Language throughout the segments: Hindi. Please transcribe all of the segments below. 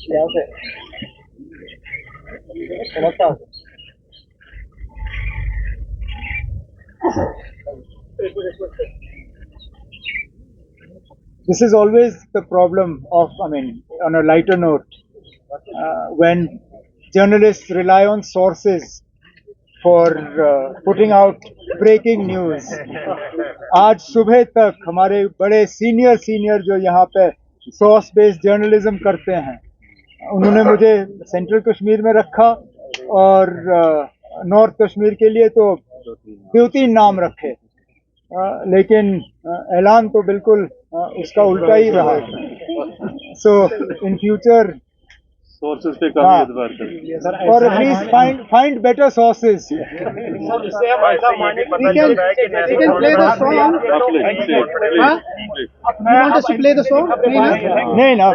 यहाँ से समझता हूँ। This is always the problem of, on a lighter note, when journalists rely on sources for putting out breaking news. आज सुबह तक हमारे बड़े सीनियर जो यहाँ पे सोर्स बेस्ड जर्नलिज्म करते हैं, उन्होंने मुझे सेंट्रल कश्मीर में रखा और नॉर्थ कश्मीर के लिए तो 2-3 नाम रखे, लेकिन ऐलान तो बिल्कुल उसका उल्टा ही रहा। सो इन फ्यूचर सोर्सेज पे काफी एतबार करें और एटलीस्ट फाइंड बेटर सोर्सेज। नहीं ना,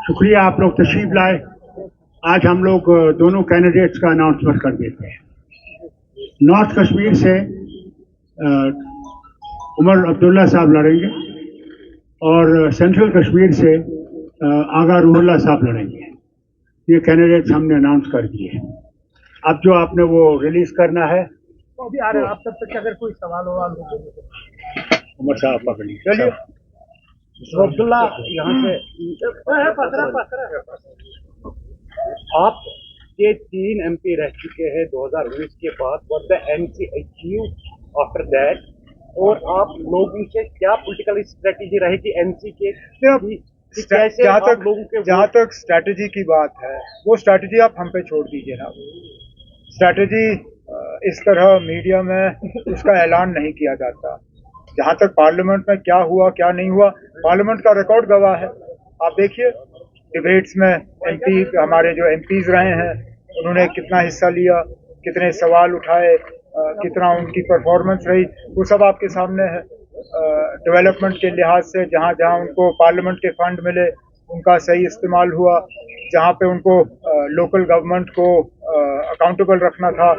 शुक्रिया आप लोग तशरीफ लाए। आज हम लोग दोनों कैंडिडेट्स का अनाउंसमेंट कर देते हैं। नॉर्थ कश्मीर से उमर अब्दुल्ला साहब लड़ेंगे और सेंट्रल कश्मीर से आगा रूहुल्लाह साहब लड़ेंगे। ये कैंडिडेट्स हमने अनाउंस कर दिए। अब जो आपने वो रिलीज करना है तो अभी आ रहे हैं आप तब तक, अगर कोई सवाल हो उमर साहब पकड़ लीजिए। चलिए अब्दुल्ला यहाँ से आप ये 3 MP रह चुके हैं 2019 के बाद। What the NC achieve after that, और आप लोगों से क्या पॉलिटिकल स्ट्रेटेजी रहेगी एनसी के? जहाँ तक स्ट्रैटेजी की बात है, वो स्ट्रैटेजी आप हम पे छोड़ दीजिए ना। स्ट्रैटेजी इस तरह मीडिया में उसका ऐलान नहीं किया जाता। जहाँ तक पार्लियामेंट में क्या हुआ क्या नहीं हुआ, पार्लियामेंट का रिकॉर्ड गवाह है। आप देखिए डिबेट्स में एमपी, हमारे जो एमपीज रहे हैं, उन्होंने कितना हिस्सा लिया, कितने सवाल उठाए, कितना उनकी परफॉर्मेंस रही, वो सब आपके सामने है। डेवलपमेंट के लिहाज से जहाँ जहाँ उनको पार्लियामेंट के फंड मिले, उनका सही इस्तेमाल हुआ। जहाँ पे उनको लोकल गवर्नमेंट को अकाउंटेबल रखना था,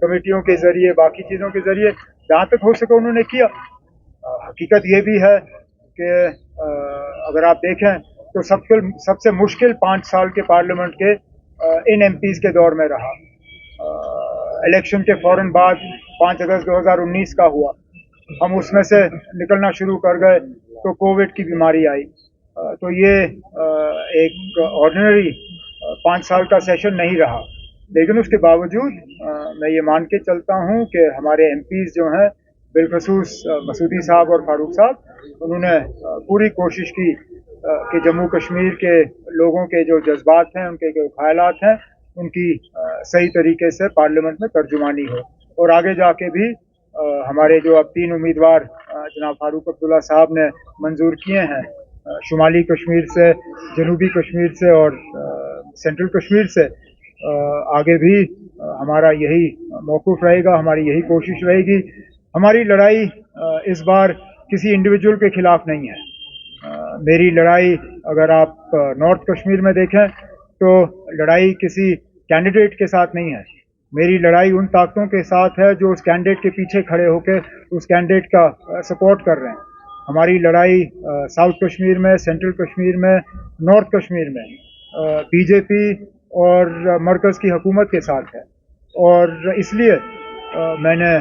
कमेटियों के जरिए, बाकी चीज़ों के जरिए, जहाँ तक हो सके उन्होंने किया। हकीकत ये भी है कि अगर आप देखें तो सबसे मुश्किल 5 साल के पार्लियामेंट के इन एमपीज के दौर में रहा। इलेक्शन के फौरन बाद 5 अगस्त 2019 का हुआ, हम उसमें से निकलना शुरू कर गए तो कोविड की बीमारी आई। तो ये एक ऑर्डिनरी 5 साल का सेशन नहीं रहा, लेकिन उसके बावजूद मैं ये मान के चलता हूँ कि हमारे एमपीज जो हैं, बिलखसूस मसूदी साहब और फारूक साहब, उन्होंने पूरी कोशिश की कि जम्मू कश्मीर के लोगों के जो जज्बात हैं, उनके जो ख्यालात हैं, उनकी सही तरीके से पार्लियामेंट में तर्जुमानी हो। और आगे जाके भी हमारे जो अब 3 उम्मीदवार जनाब फारूक अब्दुल्ला साहब ने मंजूर किए हैं, शुमाली कश्मीर से, जनूबी कश्मीर से और सेंट्रल कश्मीर से, आगे भी हमारा यही मौक़िफ़ रहेगा, हमारी यही कोशिश रहेगी। हमारी लड़ाई इस बार किसी इंडिविजुअल के खिलाफ नहीं है। मेरी लड़ाई अगर आप नॉर्थ कश्मीर में देखें तो लड़ाई किसी कैंडिडेट के साथ नहीं है। मेरी लड़ाई उन ताकतों के साथ है जो उस कैंडिडेट के पीछे खड़े होकर उस कैंडिडेट का सपोर्ट कर रहे हैं। हमारी लड़ाई साउथ कश्मीर में, सेंट्रल कश्मीर में, नॉर्थ कश्मीर में बीजेपी और मरकज़ की हुकूमत के साथ है। और इसलिए मैंने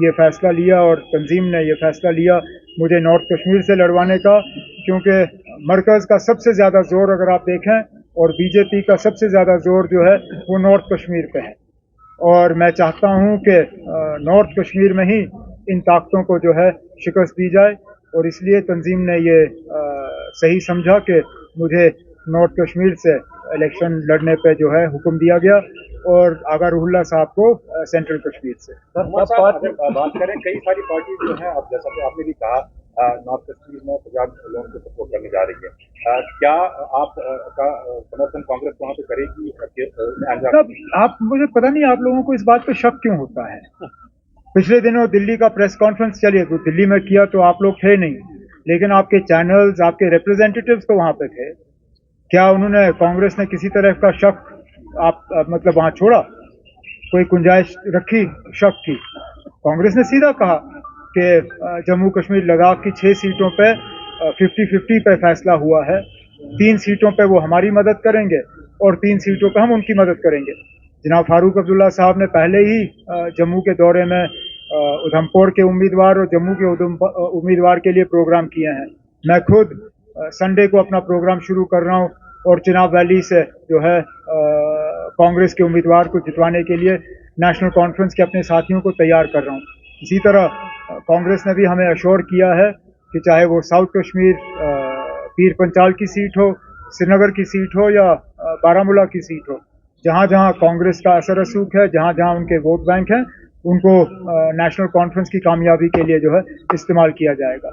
ये फ़ैसला लिया और तंजीम ने ये फ़ैसला लिया मुझे नॉर्थ कश्मीर से लड़वाने का, क्योंकि मरकज़ का सबसे ज़्यादा ज़ोर अगर आप देखें और बीजेपी का सबसे ज़्यादा ज़ोर जो है वो नॉर्थ कश्मीर पे है। और मैं चाहता हूँ कि नॉर्थ कश्मीर में ही इन ताकतों को जो है शिकस्त दी जाए, और इसलिए तंजीम ने ये सही समझा कि मुझे नॉर्थ कश्मीर से इलेक्शन लड़ने पे जो है हुक्म दिया गया और आगा रूहुल्लाह साहब को सेंट्रल कश्मीर से। बात करें, कई सारी पार्टी जो है, अब जैसा कि आपने भी कहा, नॉर्थ कश्मीर में पंजाब लोगों को सपोर्ट करने जा रही है। क्या आप का समर्थन कांग्रेस वहाँ पे करेगी? आप मुझे पता नहीं आप लोगों को इस बात पे शक क्यों होता है। पिछले दिनों दिल्ली का प्रेस कॉन्फ्रेंस चलिए तो दिल्ली में किया तो आप लोग थे नहीं, लेकिन आपके चैनल्स, आपके रिप्रेजेंटेटिव्स तो वहाँ पे थे। क्या उन्होंने, कांग्रेस ने किसी तरह का शक मतलब वहाँ छोड़ा? कोई गुंजाइश रखी शक की? कांग्रेस ने सीधा कहा कि जम्मू कश्मीर लद्दाख की 6 सीटों पे 50-50 पे फैसला हुआ है। 3 सीटों पे वो हमारी मदद करेंगे और 3 सीटों पे हम उनकी मदद करेंगे। जनाब फारूक अब्दुल्ला साहब ने पहले ही जम्मू के दौरे में उधमपुर के उम्मीदवार और जम्मू के उम्मीदवार के लिए प्रोग्राम किए हैं। मैं खुद संडे को अपना प्रोग्राम शुरू कर रहा हूँ और चिनाब वैली से जो है कांग्रेस के उम्मीदवार को जितवाने के लिए नेशनल कॉन्फ्रेंस के अपने साथियों को तैयार कर रहा हूँ। इसी तरह कांग्रेस ने भी हमें अश्योर किया है कि चाहे वो साउथ कश्मीर पीर पंचाल की सीट हो, श्रीनगर की सीट हो या बारामूला की सीट हो, जहाँ जहाँ कांग्रेस का असर रसूख है, जहाँ जहाँ उनके वोट बैंक हैं, उनको नेशनल कॉन्फ्रेंस की कामयाबी के लिए जो है इस्तेमाल किया जाएगा।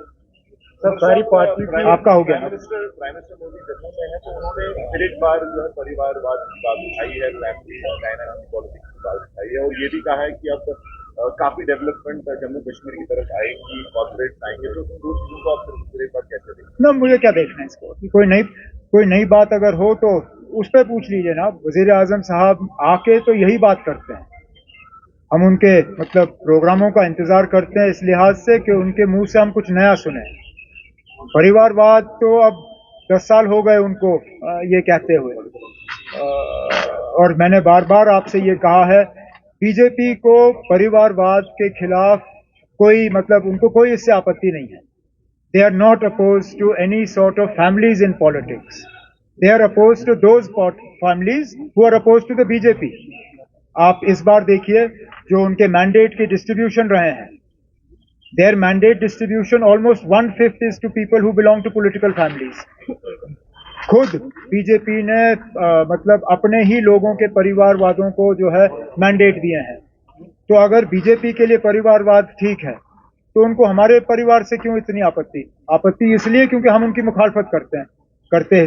सर सारी पार्टी आपका हो गया। प्राइम मिनिस्टर मोदी जम्मू में है तो उन्होंने फिर एक बार जो है परिवारवाद की बात उठाई है, फैमिली डायनामिक पॉलिटिक्स की बात उठाई है और ये भी कहा है कि अब काफी डेवलपमेंट जम्मू कश्मीर की तरफ आएगी, कॉर्पोरेट आएंगे, तो दो चीजों को आप फिर एक बार कैसे देखें? ना मुझे क्या देखना है इसको, कोई नई बात अगर हो तो उस पर पूछ लीजिए ना। वजीर आजम साहब आके तो यही बात करते हैं, हम उनके मतलब प्रोग्रामों का इंतजार करते हैं इस लिहाज से कि उनके मुंह से हम कुछ नया सुने। परिवारवाद तो अब 10 साल हो गए उनको ये कहते हुए, और मैंने बार बार आपसे ये कहा है, बीजेपी को परिवारवाद के खिलाफ कोई मतलब उनको कोई इससे आपत्ति नहीं है। They are not opposed to any sort of families in politics. They are opposed to those families who are opposed to the BJP. आप इस बार देखिए जो उनके मैंडेट की डिस्ट्रीब्यूशन रहे हैं, their mandate distribution almost 1/5 is to people who belong to political families. खुद बीजेपी ने मतलब अपने ही लोगों के परिवारवादों को जो है मैंडेट दिए हैं। तो अगर बीजेपी के लिए परिवारवाद ठीक है तो उनको हमारे परिवार से क्यों इतनी आपत्ति इसलिए क्योंकि हम उनकी मुखालफत करते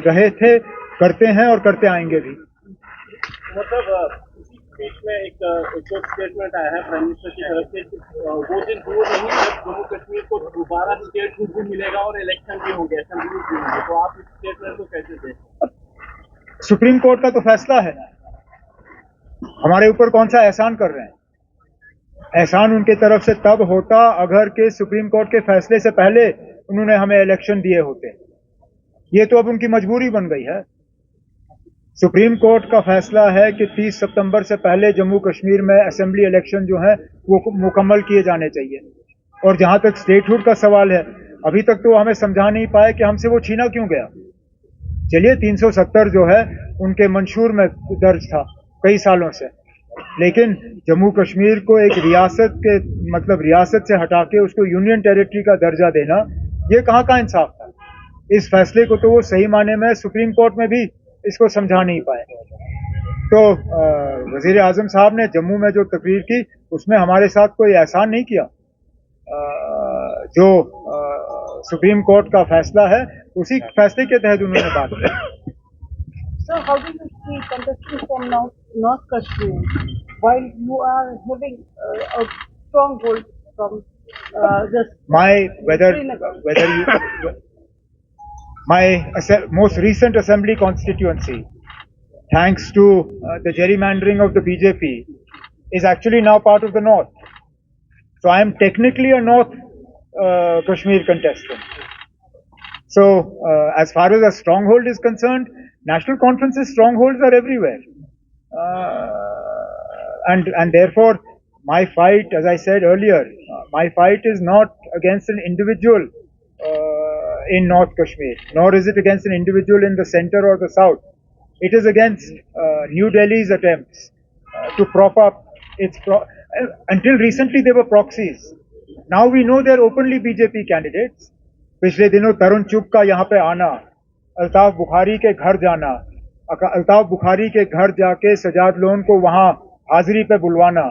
रहे थे, करते हैं और करते आएंगे भी। मतलब बीच में एक स्टेटमेंट आया है प्राइम मिनिस्टर की तरफ से कि वो दिन दूर नहीं है जम्मू कश्मीर को दोबारा स्टेटहुड भी मिलेगा और इलेक्शन भी होंगे, असेंबली भी होंगे, तो आप इस स्टेटमेंट को कैसे देखें? सुप्रीम कोर्ट का तो फैसला है, हमारे ऊपर कौन सा एहसान कर रहे हैं? एहसान उनके तरफ से तब होता अगर के सुप्रीम कोर्ट के फैसले से पहले उन्होंने हमें इलेक्शन दिए होते। ये तो अब उनकी मजबूरी बन गई है। सुप्रीम कोर्ट का फैसला है कि 30 सितंबर से पहले जम्मू कश्मीर में असेंबली इलेक्शन जो है वो मुकम्मल किए जाने चाहिए। और जहां तक स्टेटहुड का सवाल है, अभी तक तो हमें समझा नहीं पाए कि हमसे वो छीना क्यों गया। चलिए 370 जो है उनके मंशूर में दर्ज था कई सालों से, लेकिन जम्मू कश्मीर को एक रियासत के मतलब रियासत से हटा के उसको यूनियन टेरिटरी का दर्जा देना, ये कहाँ का इंसाफ था? इस फैसले को तो वो सही माने में सुप्रीम कोर्ट में भी इसको समझा नहीं पाए। तो वजीर आजम साहब ने जम्मू में जो तकरीर की उसमें हमारे साथ कोई एहसान नहीं किया। जो सुप्रीम कोर्ट का फैसला है उसी फैसले के तहत उन्होंने बात की। So how do you see contesting from North Kashmir while you are having a stronghold from my most recent assembly constituency, thanks to the gerrymandering of the BJP, is actually now part of the North. So I am technically a North Kashmir contestant. So as far as a stronghold is concerned, national conferences strongholds are everywhere, and therefore my fight, as I said earlier, my fight is not against an individual in North Kashmir, nor is it against an individual in the center or the south. It is against New Delhi's attempts to prop up its until recently they were proxies. Now we know they're openly BJP candidates. पिछले दिनों तरुण चुग का यहाँ पे आना, अल्ताफ बुखारी के घर जाना, अल्ताफ बुखारी के घर जाके सजाद लोन को वहाँ हाजिरी पे बुलवाना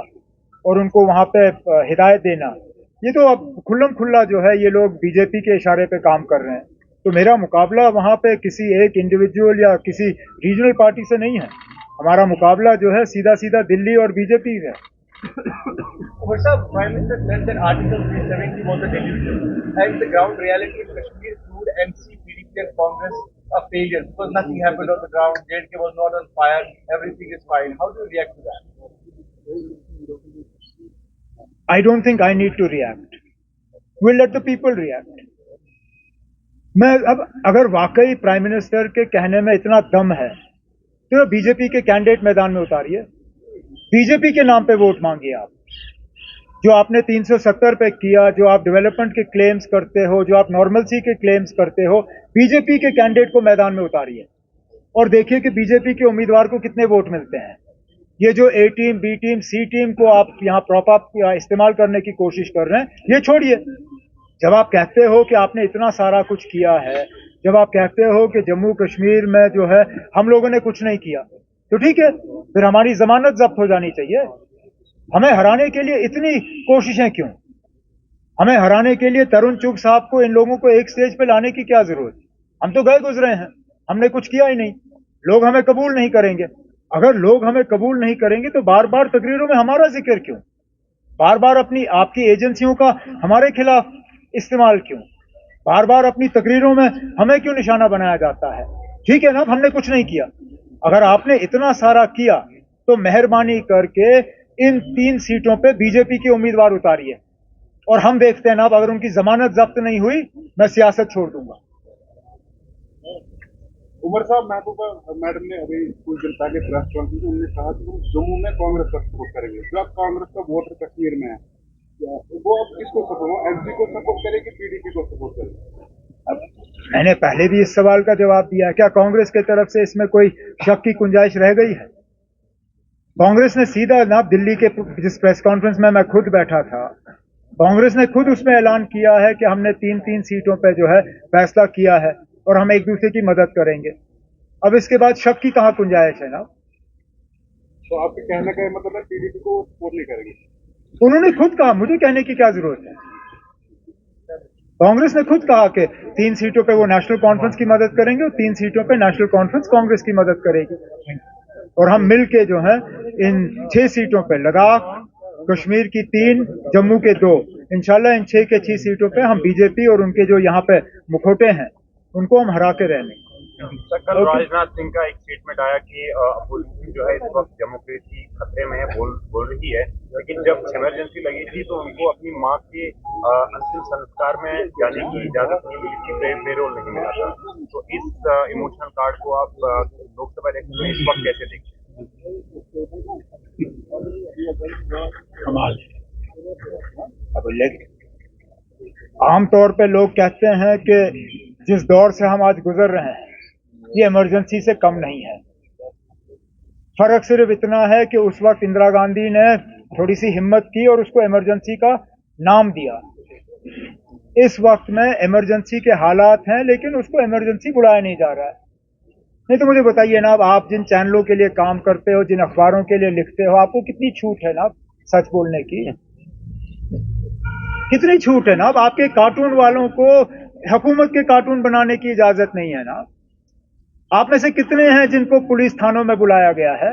और उनको वहाँ पे हिदायत देना, ये तो अब खुल्लम खुल्ला जो है ये लोग बीजेपी के इशारे पे काम कर रहे हैं। तो मेरा मुकाबला वहाँ पे किसी एक इंडिविजुअल या किसी रीजनल पार्टी से नहीं है, हमारा मुकाबला जो है सीधा सीधा दिल्ली और बीजेपी है। Prime Minister said that Article 370 was a delusion, and the ground reality in Kashmir proved MC, PDP and Congress a failure because nothing happened on the ground. JNK was not on fire. Everything is fine. How do you react to that? I don't think I need to react. We'll let the people react. मैं अब अगर वाकई प्राइम मिनिस्टर के कहने में इतना दम है तो बीजेपी के कैंडिडेट मैदान में उतारिए, बीजेपी के नाम पे वोट मांगिए। आप जो आपने 370 पे किया, जो आप डेवलपमेंट के क्लेम्स करते हो, जो आप नॉर्मलसी के क्लेम्स करते हो, बीजेपी के कैंडिडेट को मैदान में उतारिए और देखिए कि बीजेपी के उम्मीदवार को कितने वोट मिलते हैं। ये जो ए टीम, बी टीम, सी टीम को आप यहाँ प्रॉप अप इस्तेमाल करने की कोशिश कर रहे हैं, ये छोड़िए। जब आप कहते हो कि आपने इतना सारा कुछ किया है, जब आप कहते हो कि जम्मू कश्मीर में जो है हम लोगों ने कुछ नहीं किया, तो ठीक है, फिर हमारी जमानत जब्त हो जानी चाहिए। हमें हराने के लिए इतनी कोशिशें क्यों? हमें हराने के लिए तरुण चुग साहब को, इन लोगों को एक स्टेज पे लाने की क्या जरूरत? हम तो गए गुजरे हैं, हमने कुछ किया ही नहीं। लोग हमें कबूल नहीं करेंगे। अगर लोग हमें कबूल नहीं करेंगे तो बार बार तकरीरों में हमारा जिक्र क्यों? बार बार अपनी आपकी एजेंसियों का हमारे खिलाफ इस्तेमाल क्यों? बार बार अपनी तकरीरों में हमें क्यों निशाना बनाया जाता है? ठीक है ना, हमने कुछ नहीं किया। अगर आपने इतना सारा किया तो मेहरबानी करके इन 3 सीटों पे बीजेपी के उम्मीदवार उतारिए और हम देखते हैं ना, अगर उनकी जमानत जब्त नहीं हुई मैं सियासत छोड़ दूंगा। उमर साहब, महबूबा मैडम ने अभी कुछ दिन पहले प्रेस कॉन्फ्रेंस में उन्होंने कहा कि वो जम्मू में कांग्रेस का सपोर्ट करेंगे। जो अब कांग्रेस का वोटर कश्मीर में है, वो अब किसको सपोर्ट, एमपी को सपोर्ट करेगी, पीडीपी को सपोर्ट करेगी? अब मैंने पहले भी इस सवाल का जवाब दिया। क्या कांग्रेस की तरफ से इसमें कोई शक की गुंजाइश रह गई है? कांग्रेस ने सीधा ना, दिल्ली के जिस प्रेस कॉन्फ्रेंस में मैं खुद बैठा था, कांग्रेस ने खुद उसमें ऐलान किया है कि हमने 3 सीटों पे जो है फैसला किया है और हम एक दूसरे की मदद करेंगे। अब इसके बाद शक की कहां गुंजाइश है ना? तो आपके कहने का मतलब है पीडीपी को सपोर्ट नहीं करेंगे? उन्होंने खुद कहा, मुझे कहने की क्या जरूरत है? कांग्रेस ने खुद कहा कि 3 सीटों पे वो नेशनल कॉन्फ्रेंस की मदद करेंगे और 3 सीटों पे नेशनल कॉन्फ्रेंस कांग्रेस की मदद करेगी और हम मिलके जो है इन 6 सीटों पे, लद्दाख, कश्मीर की 3, जम्मू के 2, इंशाल्लाह इन 6 के 6 सीटों पे हम बीजेपी और उनके जो यहाँ पे मुखौटे हैं उनको हम हरा के रहेंगे। कल राजनाथ सिंह का एक स्टेटमेंट आया कि अपोजिशन जो है इस वक्त डेमोक्रेसी खतरे में है, बोल रही है, लेकिन जब इमरजेंसी लगी थी तो उनको अपनी मां के अंतिम संस्कार में जाने की इजाजत नहीं मिली थी, पेरोल नहीं मिला था। तो इस इमोशनल कार्ड को आप लोकसभा इलेक्शन में इस वक्त कैसे देखते हैं? कमाल। अब आमतौर पे लोग कहते हैं कि जिस दौर से हम आज गुजर रहे हैं ये इमरजेंसी से कम नहीं है। फर्क सिर्फ इतना है कि उस वक्त इंदिरा गांधी ने थोड़ी सी हिम्मत की और उसको इमरजेंसी का नाम दिया। इस वक्त में इमरजेंसी के हालात हैं लेकिन उसको इमरजेंसी बुलाया नहीं जा रहा है। नहीं तो मुझे बताइए ना, आप जिन चैनलों के लिए काम करते हो, जिन अखबारों के लिए लिखते हो, आपको कितनी छूट है ना सच बोलने की? कितनी छूट है ना? अब आपके कार्टून वालों को हुकूमत के कार्टून बनाने की इजाजत नहीं है ना। आप में से कितने हैं जिनको पुलिस थानों में बुलाया गया है?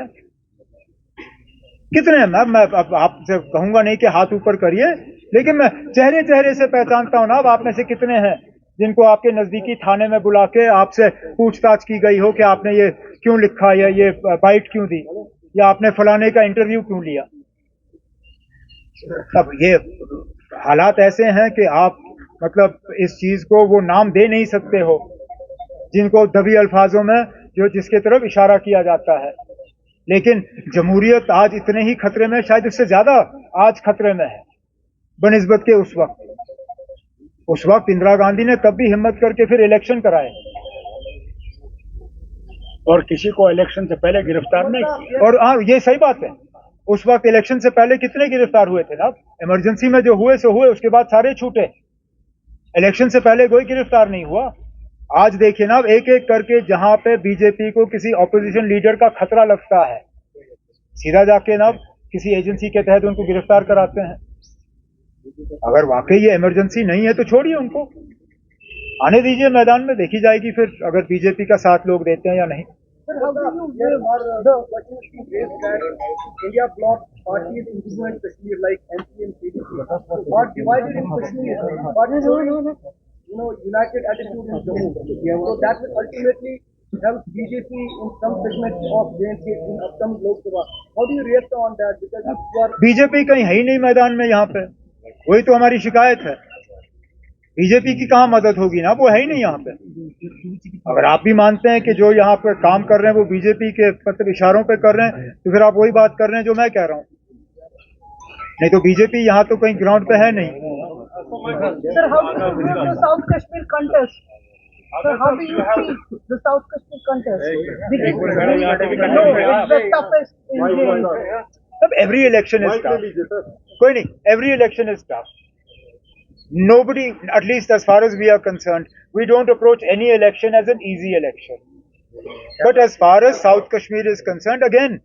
कितने हैं? मैं अब आपसे कहूंगा नहीं कि हाथ ऊपर करिए, लेकिन मैं चेहरे से पहचानता हूं ना। अब आप में से कितने हैं जिनको आपके नजदीकी थाने में बुला के आपसे पूछताछ की गई हो कि आपने ये क्यों लिखा या ये बाइट क्यों दी या आपने फलाने का इंटरव्यू क्यों लिया? अब ये हालात ऐसे हैं कि आप मतलब इस चीज को वो नाम दे नहीं सकते हो जिनको दबी अल्फाजों में जो जिसके तरफ इशारा किया जाता है। लेकिन जमहूरियत आज इतने ही खतरे में, शायद उससे ज्यादा आज खतरे में है बनिस्बत के उस वक्त इंदिरा गांधी ने तब भी हिम्मत करके फिर इलेक्शन कराए और किसी को इलेक्शन से पहले गिरफ्तार नहीं किया। और हाँ, ये सही बात है। उस वक्त इलेक्शन से पहले कितने गिरफ्तार हुए थे ना? इमरजेंसी में जो हुए सो हुए, उसके बाद सारे छूटे। इलेक्शन से पहले कोई गिरफ्तार नहीं हुआ। आज देखिए ना, एक एक करके जहां पे बीजेपी को किसी ऑपोजिशन लीडर का खतरा लगता है, सीधा जाके ना किसी एजेंसी के तहत उनको गिरफ्तार कराते हैं। अगर वाकई ये इमरजेंसी नहीं है तो छोड़िए, उनको आने दीजिए मैदान में, देखी जाएगी फिर अगर बीजेपी का साथ लोग देते हैं या नहीं। India blocked parties in Jammu and Kashmir like NP and PDP are divided in Kashmir, but united attitude in Jammu. So that will ultimately help BJP in some segments of JNK in upcoming Lok Sabha. How do you react on that? Because you are BJP कहीं है ही नहीं मैदान में यहाँ पे, वही तो हमारी शिकायत है। बीजेपी की कहाँ मदद होगी ना, वो है ही नहीं यहाँ पे। अगर आप भी मानते हैं कि जो यहाँ पे काम कर रहे हैं वो बीजेपी के मतलब इशारों पे कर रहे हैं, तो फिर आप वही बात कर रहे हैं जो मैं कह रहा हूँ। नहीं तो बीजेपी यहाँ तो कहीं ग्राउंड पे है नहीं। Sir, how do you view the South Kashmir contest? Sir, how do you see the South Kashmir contest? No, it's the toughest in India. अब every election is tough. कोई नहीं, every election is tough. Nobody, at least as far as we are concerned, we don't approach any election as an easy election. But as far as South Kashmir is concerned, again,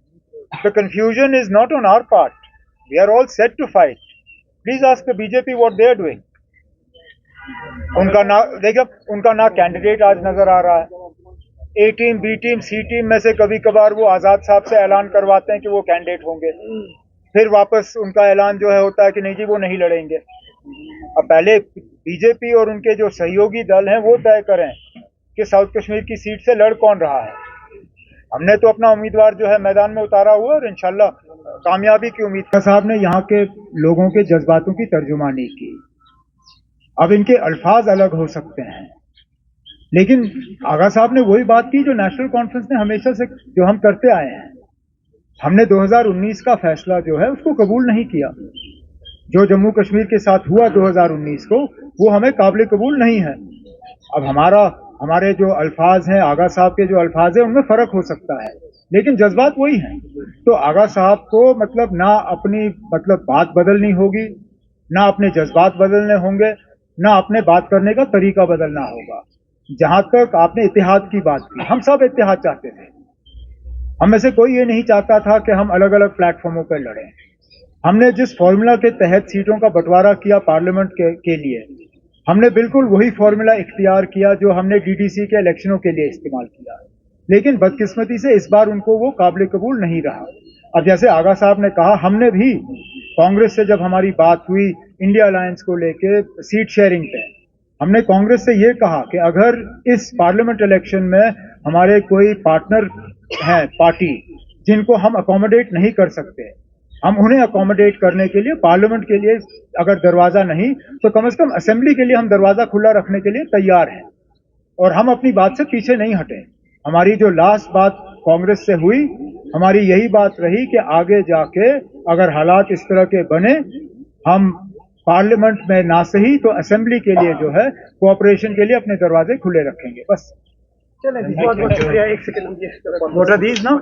the confusion is not on our part. We are all set to fight. Please ask the BJP what they are doing. उनका ना देखिए, उनका ना कैंडिडेट आज नजर आ रहा है। ए टीम, बी टीम, सी टीम में से कभी कभार वो आजाद साहब से ऐलान करवाते हैं कि वो कैंडिडेट होंगे, फिर वापस उनका ऐलान जो है होता है कि नहीं जी वो नहीं लड़ेंगे। अब पहले बीजेपी और उनके जो सहयोगी दल हैं वो तय करें कि साउथ कश्मीर की सीट से लड़ कौन रहा है। हमने तो अपना उम्मीदवार जो है मैदान में उतारा हुआ और इंशाल्लाह कामयाबी की उम्मीद। साहब ने यहाँ के लोगों के जज्बातों की तर्जुमानी की। अब इनके अल्फाज अलग हो सकते हैं, लेकिन आगा साहब ने वही बात की जो नेशनल कॉन्फ्रेंस ने हमेशा से जो हम करते आए हैं। हमने 2019 का फैसला जो है उसको कबूल नहीं किया। जो जम्मू कश्मीर के साथ हुआ 2019 को, वो हमें काबिल कबूल नहीं है। अब हमारे जो अल्फाज हैं, आगा साहब के जो अल्फाज हैं उनमें फर्क हो सकता है, लेकिन जज्बात वही हैं। तो आगा साहब को मतलब ना अपनी मतलब बात बदलनी होगी, ना अपने जज्बात बदलने होंगे, ना अपने बात करने का तरीका बदलना होगा। जहां तक आपने इत्तेहाद की बात की, हम सब इत्तेहाद चाहते थे। हम में से कोई ये नहीं चाहता था कि हम अलग अलग प्लेटफॉर्मों पर लड़ें। हमने जिस फॉर्मूला के तहत सीटों का बंटवारा किया पार्लियामेंट के लिए, हमने बिल्कुल वही फॉर्मूला इख्तियार किया जो हमने डीडीसी के इलेक्शनों के लिए इस्तेमाल किया। लेकिन बदकिस्मती से इस बार उनको वो काबिल कबूल नहीं रहा। अब जैसे आगा साहब ने कहा, हमने भी कांग्रेस से जब हमारी बात हुई इंडिया अलायंस को लेके सीट शेयरिंग पे, हमने कांग्रेस से ये कहा कि अगर इस पार्लियामेंट इलेक्शन में हमारे कोई पार्टनर हैं पार्टी जिनको हम अकोमोडेट नहीं कर सकते, हम उन्हें अकोमोडेट करने के लिए पार्लियामेंट के लिए अगर दरवाजा नहीं तो कम से कम असेंबली के लिए हम दरवाजा खुला रखने के लिए तैयार हैं। और हम अपनी बात से पीछे नहीं हटे। हमारी जो लास्ट बात कांग्रेस से हुई, हमारी यही बात रही कि आगे जाके अगर हालात इस तरह के बने, हम पार्लियामेंट में ना सही तो असेंबली के लिए जो है कोऑपरेशन के लिए अपने दरवाजे खुले रखेंगे। बस चलें, बहुत बहुत शुक्रिया। एक second, what are these now?